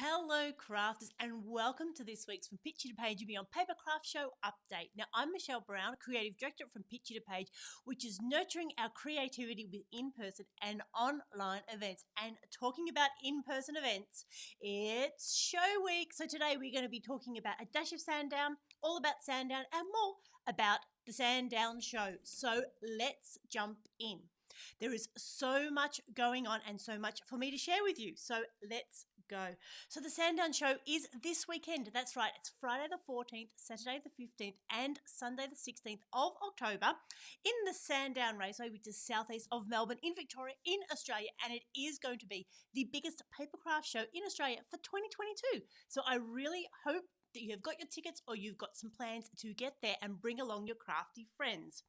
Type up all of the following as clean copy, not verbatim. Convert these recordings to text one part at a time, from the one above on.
Hello crafters and welcome to this week's From Picture to Page and Beyond Papercraft Show Update. Now I'm Michelle Brown, Creative Director from Picture to Page, which is nurturing our creativity with in-person and online events. And talking about in-person events, it's show week. So today we're going to be talking about a dash of Sandown, all about Sandown and more about the Sandown show. So let's jump in. There is so much going on and so much for me to share with you. So let's go. So the Sandown show is this weekend. That's right. It's Friday the 14th, Saturday the 15th, and Sunday the 16th of October in the Sandown Raceway, which is southeast of Melbourne in Victoria in Australia. And it is going to be the biggest papercraft show in Australia for 2022. So I really hope that you have got your tickets or you've got some plans to get there and bring along your crafty friends.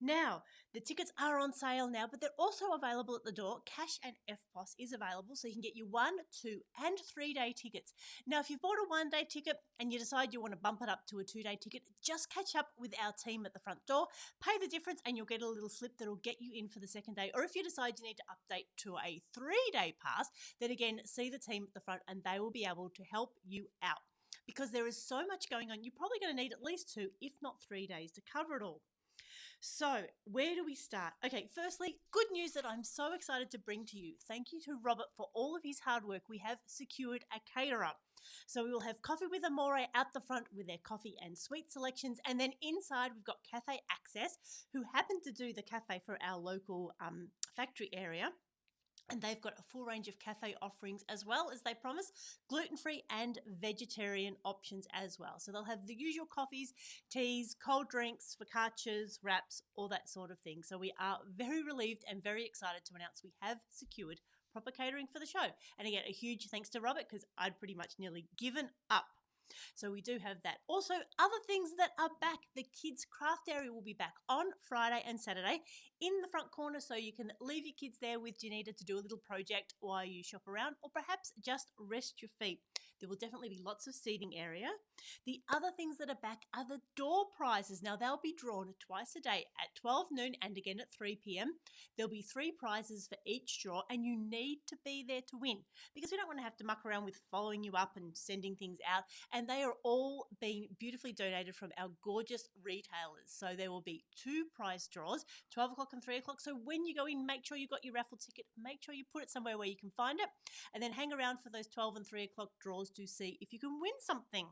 Now, the tickets are on sale now, but they're also available at the door. Cash and FPOS is available, so you can get your 1, 2, and 3-day tickets. Now, if you've bought a 1-day ticket and you decide you want to bump it up to a 2-day ticket, just catch up with our team at the front door, pay the difference, and you'll get a little slip that'll get you in for the second day. Or if you decide you need to update to a 3-day pass, then again, see the team at the front and they will be able to help you out. Because there is so much going on, you're probably going to need at least 2, if not 3 days to cover it all. So, where do we start? Okay, firstly, good news that I'm so excited to bring to you. Thank you to Robert for all of his hard work. We have secured a caterer. So we will have Coffee with Amore out the front with their coffee and sweet selections. And then inside we've got Cafe Access, who happen to do the cafe for our local factory area. And they've got a full range of cafe offerings as well as they promise gluten-free and vegetarian options as well. So they'll have the usual coffees, teas, cold drinks, focaccias, wraps, all that sort of thing. So we are very relieved and very excited to announce we have secured proper catering for the show. And again, a huge thanks to Robert because I'd pretty much nearly given up. So we do have that. Also, other things that are back. The kids' craft area will be back on Friday and Saturday in the front corner, so you can leave your kids there with Janita to do a little project while you shop around, or perhaps just rest your feet. There will definitely be lots of seating area. The other things that are back are the door prizes. Now, they'll be drawn twice a day at 12 noon and again at 3 p.m. There'll be 3 prizes for each draw, and you need to be there to win because we don't want to have to muck around with following you up and sending things out. And they are all being beautifully donated from our gorgeous retailers. So there will be 2 prize draws, 12 o'clock and 3 o'clock. So when you go in, make sure you've got your raffle ticket. Make sure you put it somewhere where you can find it. And then hang around for those 12 and 3 o'clock draws to see if you can win something.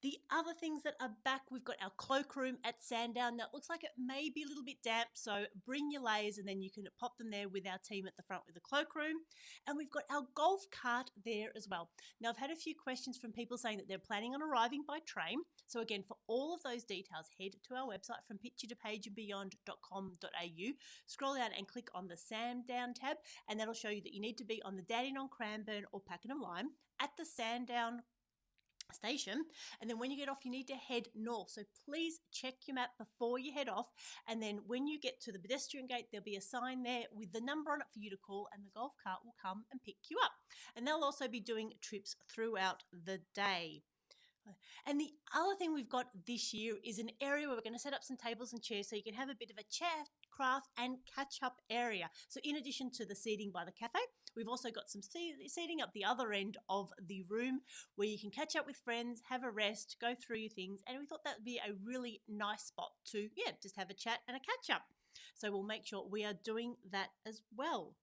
The other things that are back, we've got our cloakroom at Sandown. Now, it looks like it may be a little bit damp, so bring your layers and then you can pop them there with our team at the front with the cloakroom. And we've got our golf cart there as well. Now, I've had a few questions from people saying that they're planning on arriving by train. So again, for all of those details, head to our website from picturetopageandbeyond.com.au. Scroll down and click on the Sandown tab, and that'll show you that you need to be on the Dandenong, Cranbourne or Pakenham line at the Sandown station, and then when you get off you need to head north, so please check your map before you head off. And then when you get to the pedestrian gate, there'll be a sign there with the number on it for you to call, and the golf cart will come and pick you up. And they'll also be doing trips throughout the day. And the other thing we've got this year is an area where we're going to set up some tables and chairs so you can have a bit of a chat, craft and catch-up area. So in addition to the seating by the cafe, we've also got some seating up the other end of the room where you can catch up with friends, have a rest, go through your things. And we thought that would be a really nice spot to, just have a chat and a catch-up. So we'll make sure we are doing that as well.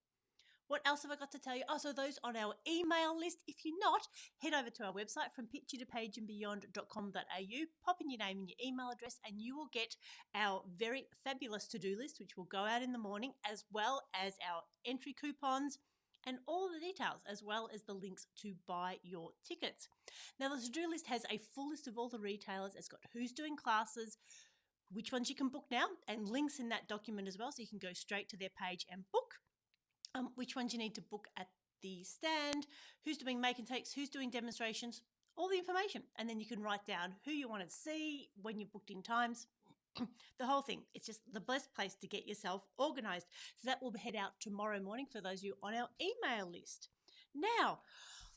What else have I got to tell you? Oh, so those on our email list, if you're not, head over to our website from picturetopageandbeyond.com.au, pop in your name and your email address, and you will get our very fabulous to-do list, which will go out in the morning, as well as our entry coupons and all the details, as well as the links to buy your tickets. Now, the to-do list has a full list of all the retailers. It's got who's doing classes, which ones you can book now, and links in that document as well, so you can go straight to their page and book. Which ones you need to book at the stand, who's doing make and takes, who's doing demonstrations, all the information. And then you can write down who you want to see, when you've booked in times, the whole thing. It's just the best place to get yourself organised. So that will head out tomorrow morning for those of you on our email list. Now,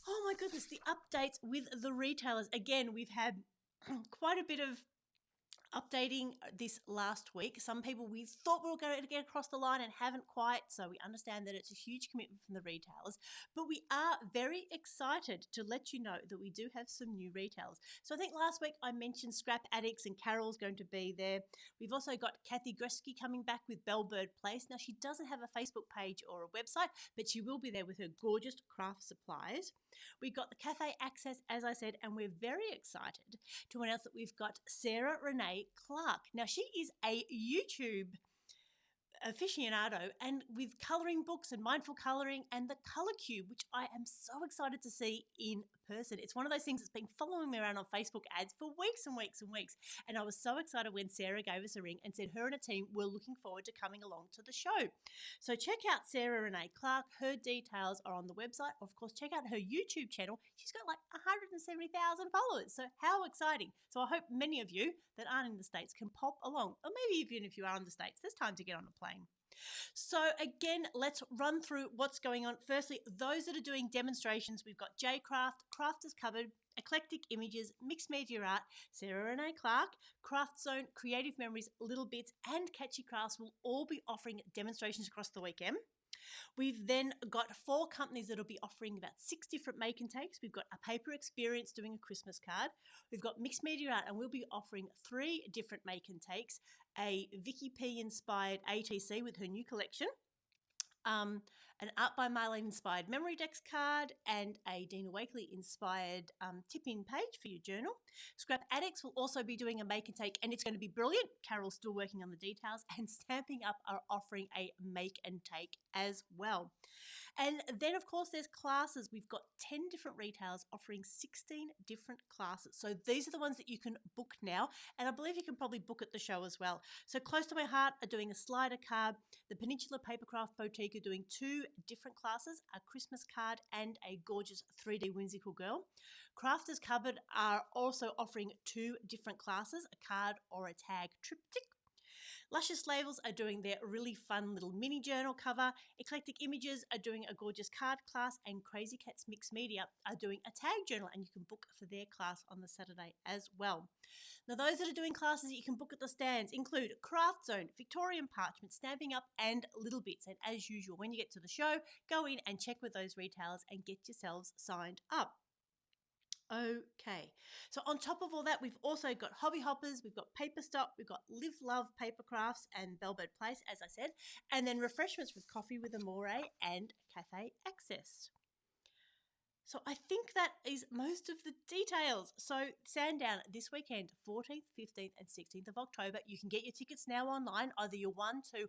oh my goodness, the updates with the retailers. Again, we've had quite a bit of updating this last week. Some people we thought we were going to get across the line and haven't quite, so we understand that it's a huge commitment from the retailers. But we are very excited to let you know that we do have some new retailers. So I think last week I mentioned Scrap Addicts and Carol's going to be there. We've also got Kathy Gresky coming back with Bellbird Place. Now, she doesn't have a Facebook page or a website, but she will be there with her gorgeous craft supplies. We've got the Cafe Access, as I said, and we're very excited to announce that we've got Sarah Renee Clark. Now, she is a YouTube aficionado and with colouring books and mindful colouring and the colour cube, which I am so excited to see in person. It's one of those things that's been following me around on Facebook ads for weeks and weeks and weeks, and I was so excited when Sarah gave us a ring and said her and her team were looking forward to coming along to the show. So check out Sarah Renee Clark. Her details are on the website. Of course, check out her YouTube channel. She's got like 170,000 followers, so how exciting. So I hope many of you that aren't in the States can pop along, or maybe even if you are in the States, there's time to get on a plane. So again, let's run through what's going on. Firstly, those that are doing demonstrations, we've got J-Craft, Crafters Covered, Eclectic Images, Mixed Media Art, Sarah Renee Clark, Craft Zone, Creative Memories, Little Bits, and Catchy Crafts will all be offering demonstrations across the weekend. We've then got 4 companies that will be offering about 6 different make and takes. We've got a Paper Experience doing a Christmas card. We've got Mixed Media Art, and we'll be offering 3 different make and takes. A Vicky P inspired ATC with her new collection, an Art by Marlene inspired memory decks card, and a Dina Wakely inspired tip-in page for your journal. Scrap Addicts will also be doing a make and take, and it's going to be brilliant. Carol's still working on the details, and Stamping Up are offering a make and take as well. And then, of course, there's classes. We've got 10 different retailers offering 16 different classes. So these are the ones that you can book now, and I believe you can probably book at the show as well. So Close to My Heart are doing a slider card. The Peninsula Papercraft Boutique are doing 2 different classes, a Christmas card and a gorgeous 3D whimsical girl. Crafters Covered are also offering 2 different classes, a card or a tag triptych. Luscious Labels are doing their really fun little mini journal cover. Eclectic Images are doing a gorgeous card class, and Crazy Cats Mixed Media are doing a tag journal, and you can book for their class on the Saturday as well. Now, those that are doing classes that you can book at the stands include Craft Zone, Victorian Parchment, Stamping Up, and Little Bits. And as usual, when you get to the show, go in and check with those retailers and get yourselves signed up. Okay, so on top of all that, we've also got Hobby Hoppers, we've got Paper Stop, we've got Live Love Papercrafts and Bellbird Place, as I said, and then refreshments with Coffee with Amore and Cafe Access. So I think that is most of the details. So Sandown this weekend, 14th, 15th and 16th of October. You can get your tickets now online, either your 1, 2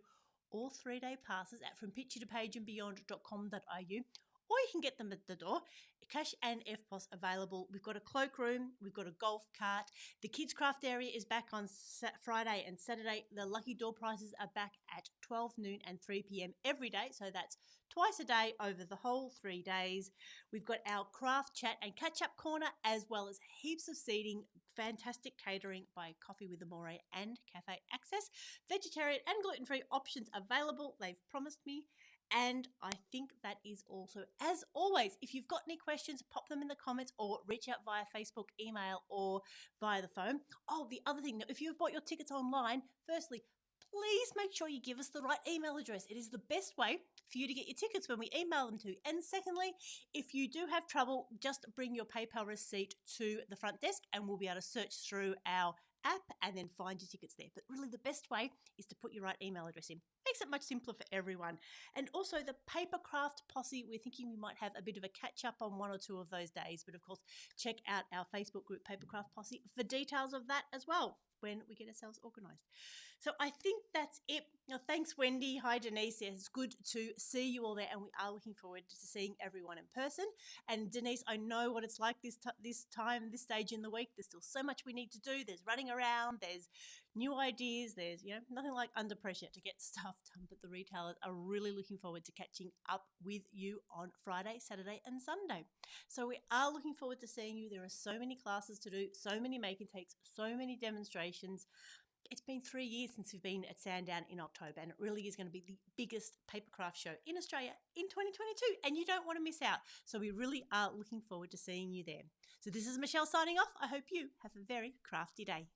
or 3-day passes at FromPictureToPageAndBeyond.com.au, or you can get them at the door. Cash and FPOS available. We've got a cloakroom, we've got a golf cart. The kids craft area is back on Friday and Saturday. The lucky door prizes are back at 12 noon and 3 p.m. every day, so that's twice a day over the whole 3 days. We've got our craft chat and catch-up corner, as well as heaps of seating, fantastic catering by Coffee with Amore and Cafe Access. Vegetarian and gluten-free options available, they've promised me. And I think that is also, as always, if you've got any questions, pop them in the comments or reach out via Facebook, email, or via the phone. Oh, the other thing, if you've bought your tickets online, firstly, please make sure you give us the right email address. It is the best way for you to get your tickets when we email them to you. And secondly, if you do have trouble, just bring your PayPal receipt to the front desk and we'll be able to search through our app and then find your tickets there. But really the best way is to put your right email address in. Makes it much simpler for everyone. And also the Papercraft posse, we're thinking we might have a bit of a catch up on 1 or 2 of those days. But of course, check out our Facebook group Papercraft posse for details of that as well when we get ourselves organised. So I think that's it. Now, thanks, Wendy. Hi, Denise. It's good to see you all there, and we are looking forward to seeing everyone in person. And Denise, I know what it's like this stage in the week. There's still so much we need to do. There's running around. There's new ideas. There's nothing like under pressure to get stuff done. But the retailers are really looking forward to catching up with you on Friday, Saturday, and Sunday. So we are looking forward to seeing you. There are so many classes to do, so many make and takes, so many demonstrations. It's been 3 years since we've been at Sandown in October, and it really is going to be the biggest papercraft show in Australia in 2022, and you don't want to miss out. So we really are looking forward to seeing you there. So this is Michelle signing off. I hope you have a very crafty day.